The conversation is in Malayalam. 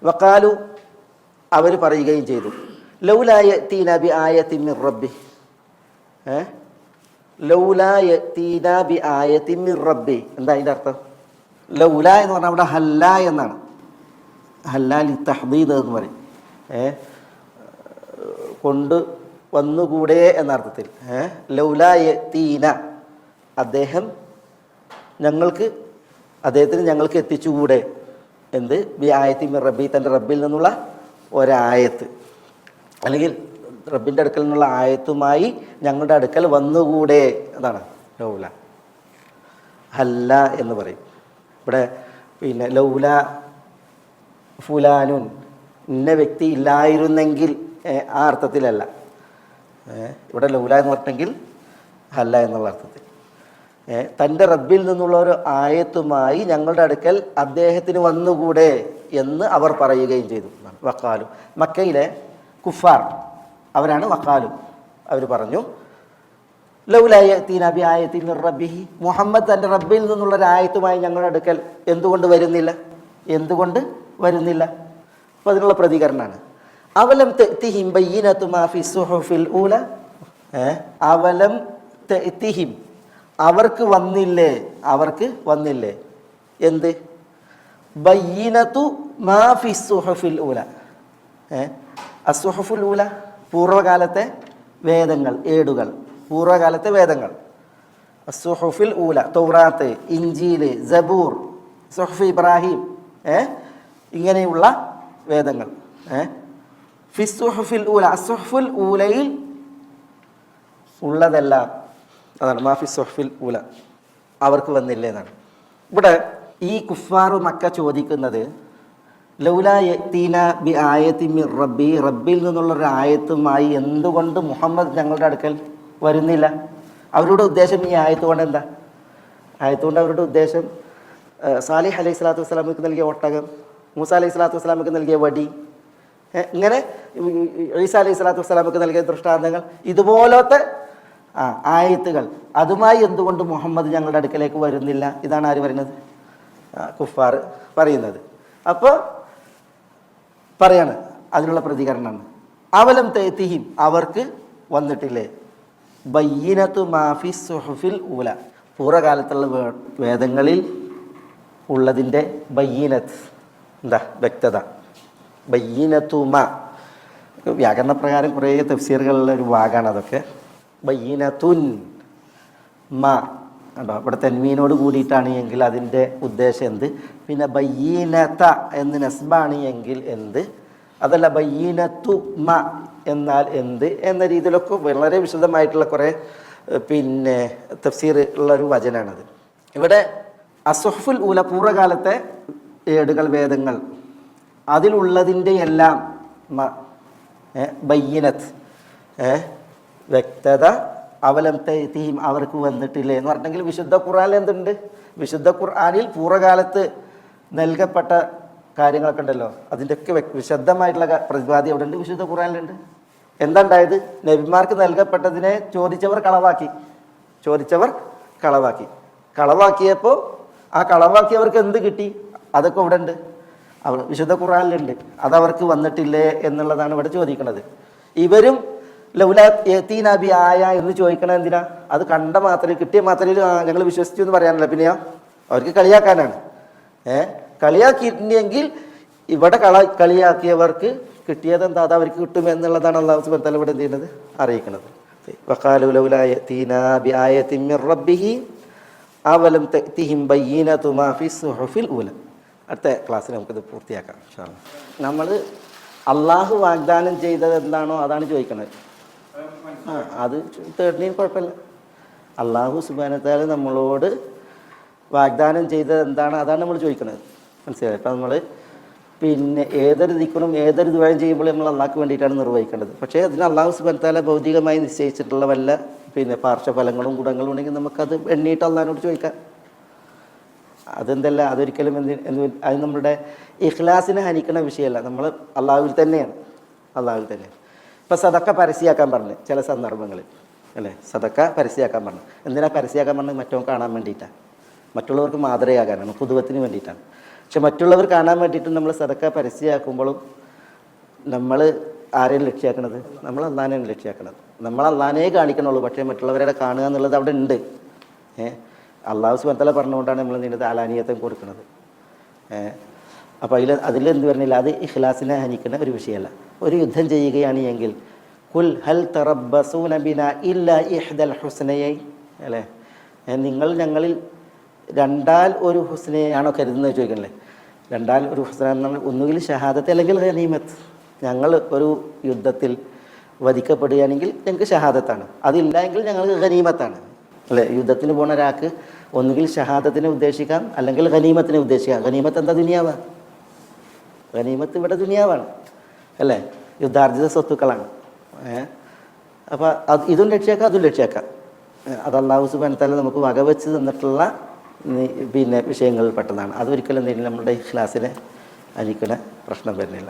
വഖാലു അവർ പറയുകയും ചെയ്തു ലൗലാ യഅ്തീനാ ബിആയത്തിൻ മിർ റബ്ബി ലൗലാ യഅ്തീനാ ബിആയത്തിൻ മിർ റബ്ബി. എന്താ അതിൻ്റെ അർത്ഥം? ലൗല എന്ന് പറഞ്ഞാൽ അവിടെ ഹല്ല എന്നാണ്. ഹല്ല ലിത്തഹ്ദീദ് എന്ന് പറയും. കൊണ്ട് വന്നുകൂടെ എന്ന അർത്ഥത്തിൽ. ലൗലാ യഅ്തീന അദ്ദേഹത്തിന് ഞങ്ങൾക്ക് എത്തിച്ചുകൂടെ എന്ത്? ബി ആയത്തി മിർ റബ്ബി, തൻ്റെ റബ്ബിൽ നിന്നുള്ള ഒരായത്ത്, അല്ലെങ്കിൽ റബ്ബിൻ്റെ അടുക്കൽ നിന്നുള്ള ആയത്തുമായി ഞങ്ങളുടെ അടുക്കൽ വന്നുകൂടെ എന്നാണ് ലൗല. ഹല്ല എന്ന് പറയും. ഇവിടെ പിന്നെ ലൗല ഫുലാനുൻ, ഇന്ന വ്യക്തി ഇല്ലായിരുന്നെങ്കിൽ ആ അർത്ഥത്തിലല്ല. ഇവിടെ ലൗല എന്ന് പറഞ്ഞെങ്കിൽ ഹല്ല എന്നുള്ള അർത്ഥത്തിൽ. തൻ്റെ റബ്ബിൽ നിന്നുള്ള ഒരു ആയത്തുമായി ഞങ്ങളുടെ അടുക്കൽ അദ്ദേഹത്തിന് വന്നുകൂടെ എന്ന് അവർ പറയുകയും ചെയ്തു. വഖാലു, മക്കയിലെ കുഫാർ അവരാണ് വഖാലു. അവർ പറഞ്ഞു ലൗലാ യഅ്തീനാ ബിആയത്തിൻ മിർ റബ്ബിഹി, മുഹമ്മദ് തൻ്റെ റബ്ബിൽ നിന്നുള്ളൊരു ആയത്തുമായി ഞങ്ങളുടെ അടുക്കൽ എന്തുകൊണ്ട് വരുന്നില്ല? അപ്പോൾ അതിനുള്ള പ്രതികരണമാണ് അവലം തഅ്തിഹിം ബയ്യിനതു മാ ഫി സുഹുഫിൽ ഊല. അവലം തഅ്തിഹിം, അവർക്ക് വന്നില്ലേ എന്ത്? ബയ്യിനതു മാ ഫി സുഹുഫിൽ ഊല. അസ്സുഹുഫുൽ ഊല പൂർവ്വകാലത്തെ വേദങ്ങൾ, ഏടുകൾ, പൂർവ്വകാലത്തെ വേദങ്ങൾ. അസ്സുഹുഫിൽ ഊല തൗറാത്ത്, ഇഞ്ചീല്, സബൂർ, സുഹുഫ് ഇബ്രാഹിം, ഇങ്ങനെയുള്ള വേദങ്ങൾ. ഫിസ്സുഹുഫിൽ ഊല, അസ്സുഹുഫുൽ ഊലയിൽ ഉള്ളതെല്ലാം അതാണ് മാഫി സുഹുഫിൽ ഊല. അവർക്ക് വന്നില്ലേ എന്നാണ്. ഇവിടെ ഈ കുഫാറു മക്ക ചോദിക്കുന്നത് ലൗലാ യഅ്തീനാ ബി ആയത്തിൻ മിർ റബ്ബി, റബ്ബിൽ നിന്നുള്ളൊരു ആയത്തുമായി എന്തുകൊണ്ട് മുഹമ്മദ് ഞങ്ങളുടെ അടുക്കൽ വരുന്നില്ല? അവരുടെ ഉദ്ദേശം ഈ ആയത്തുകൊണ്ട് എന്താ? ആയത്തുകൊണ്ട് അവരുടെ ഉദ്ദേശം സാലിഹ് അലൈഹി സ്വലാത്തു വസ്സലാമക്ക് നൽകിയ ഒട്ടകം, മൂസ അലൈഹി സ്വലാത്തു വസ്സലാമക്ക് നൽകിയ വടി, ഇങ്ങനെ ഈസ അലൈഹി സ്വലാത്തു വസ്സലാമക്ക് നൽകിയ ദൃഷ്ടാന്തങ്ങൾ, ഇതുപോലത്തെ ആയത്തുകൾ, അതുമായി എന്തുകൊണ്ട് മുഹമ്മദ് ഞങ്ങളുടെ അടുക്കലേക്ക് വരുന്നില്ല? ഇതാണ് ആര് പറയുന്നത്? കുഫാർ പറയുന്നത്. അപ്പോൾ പറയാണ്, അതിനുള്ള പ്രതികരണമാണ് അവലം തഅ്തിഹിം, അവർക്ക് വന്നിട്ടില്ലേ? ബയ്യിനതു മാഫി സുഹുഫിൽ ഊല, പൂർവ്വകാലത്തുള്ള വേദങ്ങളിൽ ഉള്ളതിൻ്റെ ബയ്യിനത്ത്, എന്താ വ്യക്തത. ബയ്യിനത്തുമ വ്യാകരണ പ്രകാരം കുറേ തഫ്സീറുകളുള്ള ഒരു ഭാഗമാണ് അതൊക്കെ. ബയ്യിനത്തുൻ മ കണ്ടോ, ഇവിടെ തെൻവീനോട് കൂടിയിട്ടാണ് എങ്കിൽ അതിൻ്റെ ഉദ്ദേശം എന്ത്? പിന്നെ ബയ്യീനത എന്ന് നസ്ബാണ് എങ്കിൽ എന്ത്? അതല്ല ബയ്യീനത്തു മ എന്നാൽ എന്ത് എന്ന രീതിയിലൊക്കെ വളരെ വിശദമായിട്ടുള്ള കുറേ പിന്നെ തഫ്സീർ ഉള്ളൊരു വചനാണത്. ഇവിടെ അസുഹുഫുൽ ഊല പൂർവ്വകാലത്തെ ഏടുകൾ, വേദങ്ങൾ, അതിലുള്ളതിൻ്റെ എല്ലാം ബയ്യിനത്ത് വ്യക്തത. അവലം തഅ്തിഹിം, അവർക്ക് വന്നിട്ടില്ലേ എന്ന് പറഞ്ഞെങ്കിൽ വിശുദ്ധ ഖുർആനിൽ എന്തുണ്ട്? വിശുദ്ധ ഖുർആനിൽ പൂർവ്വകാലത്ത് നൽകപ്പെട്ട കാര്യങ്ങളൊക്കെ ഉണ്ടല്ലോ, അതിൻ്റെയൊക്കെ വിശദമായിട്ടുള്ള പ്രതിപാദ്യം അവിടെ ഉണ്ട്, വിശുദ്ധ ഖുർആനിലുണ്ട്. എന്താ ഉണ്ടായത്? നബിമാർക്ക് നൽകപ്പെട്ടതിനെ ചോദിച്ചവർ കളവാക്കിയപ്പോൾ ആ കളവാക്കിയവർക്ക് എന്ത് കിട്ടി? അതൊക്കെ ഇവിടെ ഉണ്ട്, വിശുദ്ധ ഖുർആനിലുണ്ട്. അതവർക്ക് വന്നിട്ടില്ലേ എന്നുള്ളതാണ് ഇവിടെ ചോദിക്കുന്നത്. ഇവരും ലൗലാ യഅ്തീനാ ബി ആയ എന്ന് ചോദിക്കണത് എന്തിനാ? അത് കണ്ട മാത്രമേ, കിട്ടിയ മാത്രമേ ഞങ്ങൾ വിശ്വസിച്ചു എന്ന് പറയാനല്ല, പിന്നെയോ അവർക്ക് കളിയാക്കാനാണ്. കളിയാക്കിയിട്ടുണ്ടെങ്കിൽ ഇവിടെ കളിയാക്കിയവർക്ക് കിട്ടിയതെന്താ? അത് അവർക്ക് കിട്ടുമെന്നുള്ളതാണ് അല്ലാഹു സുബ്ഹാനഹു വ തആല ഇവിടെ എന്ത് ചെയ്യുന്നത്? അറിയിക്കുന്നത്. വഖാലു ലൗലാ യഅ്തീനാ ബി ആയത്തിൻ മിർ റബ്ബിഹി അവലം തഅ്തിഹിം ബയ്യിനതു മാ ഫി സുഹുഫിൽ ഊല. അടുത്ത ക്ലാസ്സിൽ നമുക്കിത് പൂർത്തിയാക്കാം ഇൻഷാ അല്ലാഹ്. നമ്മൾ അള്ളാഹു വാഗ്ദാനം ചെയ്തത് എന്താണോ അതാണ് ചോദിക്കുന്നത്. അത് തേടുന്നതിന് കുഴപ്പമില്ല. അള്ളാഹു സുബ്ഹാനഹു വ തആല നമ്മളോട് വാഗ്ദാനം ചെയ്തത് എന്താണ് അതാണ് നമ്മൾ ചോദിക്കുന്നത്. മനസ്സിലായി? ഇപ്പം നമ്മൾ പിന്നെ ഏതൊരു ദിക്റും ഏതൊരു ദുആയും ചെയ്യുമ്പോൾ നമ്മൾ അള്ളാഹ്ക്ക് വേണ്ടിയിട്ടാണ് നിർവഹിക്കേണ്ടത്. പക്ഷേ അതിന് അള്ളാഹു സുബ്ഹാനഹു വ തആല ഭൗതികമായി നിശ്ചയിച്ചിട്ടുള്ള വല്ല പിന്നെ പാർശ്വഫലങ്ങളും ഗുണങ്ങളും ഉണ്ടെങ്കിൽ നമുക്കത് എണ്ണീട്ട് അള്ളാഹിനോട് ചോദിക്കാം. അതെന്തല്ല, അതൊരിക്കലും അത് നമ്മുടെ ഇഖ്ലാസിനെ ഹനിക്കുന്ന വിഷയമല്ല. നമ്മൾ അള്ളാഹുവിൽ തന്നെയാണ്. ഇപ്പം സദക്ക പരസ്യമാക്കാൻ പറഞ്ഞു ചില സന്ദർഭങ്ങളിൽ, അല്ലേ? സദക്ക പരസ്യമാക്കാൻ പറഞ്ഞു. എന്തിനാ പരസ്യമാക്കാൻ പറഞ്ഞത്? മറ്റോ കാണാൻ വേണ്ടിയിട്ടാണ്, മറ്റുള്ളവർക്ക് മാതൃകയാകാനാണ്, പുതുവത്തിന് വേണ്ടിയിട്ടാണ്. പക്ഷെ മറ്റുള്ളവർ കാണാൻ വേണ്ടിയിട്ട് നമ്മൾ സദക്ക പരസ്യമാക്കുമ്പോഴും നമ്മൾ ആരെയും ലക്ഷ്യമാക്കണത്? നമ്മൾ അള്ളാനെയാണ് ലക്ഷ്യമാക്കണത്. നമ്മൾ അള്ളാനെ കാണിക്കണുള്ളൂ, പക്ഷേ മറ്റുള്ളവരെ കാണുക എന്നുള്ളത് അവിടെ ഉണ്ട്. അള്ളാഹു സുബ്ഹാനഹു വ തആല പറഞ്ഞുകൊണ്ടാണ് നമ്മൾ ഇതിൻ്റെ ആലാനീയത്വം കൊടുക്കുന്നത്. അപ്പോൾ അതിലെന്ത് പറഞ്ഞില്ല, അത് ഇഖ്ലാസിനെ ഹനിക്കുന്ന ഒരു വിഷയമല്ല. ഒരു യുദ്ധം ചെയ്യുകയാണ് എങ്കിൽ കുൽ ഹൽ തറബ്ബസൂന ബിനാ ഇല്ലാ ഇഹ്ദൽ ഹുസ്നയൈൻ, അല്ലേ, നിങ്ങൾ ഞങ്ങളിൽ രണ്ടാൽ ഒരു ഹുസ്നയാണോ കരുതുന്നത് ചോദിക്കണല്ലേ. രണ്ടാൽ ഒരു ഹുസ്ന എന്ന് പറഞ്ഞാൽ ഒന്നുകിൽ ഷഹാദത്ത് അല്ലെങ്കിൽ ഗനീമത്ത്. ഞങ്ങൾ ഒരു യുദ്ധത്തിൽ വധിക്കപ്പെടുകയാണെങ്കിൽ ഞങ്ങൾക്ക് ഷഹാദത്താണ്, അതില്ല എങ്കിൽ ഞങ്ങൾക്ക് ഗനീമത്താണ്, അല്ലേ. യുദ്ധത്തിന് പോകുന്ന ഒരാൾക്ക് ഒന്നുകിൽ ഷഹാദത്തിനെ ഉദ്ദേശിക്കാം അല്ലെങ്കിൽ ഗനീമത്തിനെ ഉദ്ദേശിക്കാം. ഗനീമത്ത് എന്താ? ദുനിയാവാണ്. ഗനീമത്ത് ഇവിടെ ദുനിയാവാണ്, അല്ലേ, യുദ്ധാർജിത സ്വത്തുക്കളാണ്. അപ്പോൾ ഇതും ലക്ഷ്യാക്കാം അതും ലക്ഷ്യാക്കാം. അത് അല്ലാഹു സുബ്ഹാനഹു വ തആല നമുക്ക് വകവെച്ച് തന്നിട്ടുള്ള വിഷയങ്ങളിൽ പെട്ടതാണ്. അതൊരിക്കലും എന്തെങ്കിലും നമ്മുടെ ഇഖ്ലാസിനെ ഹനിക്കുന്ന പ്രശ്നം വരുന്നില്ല.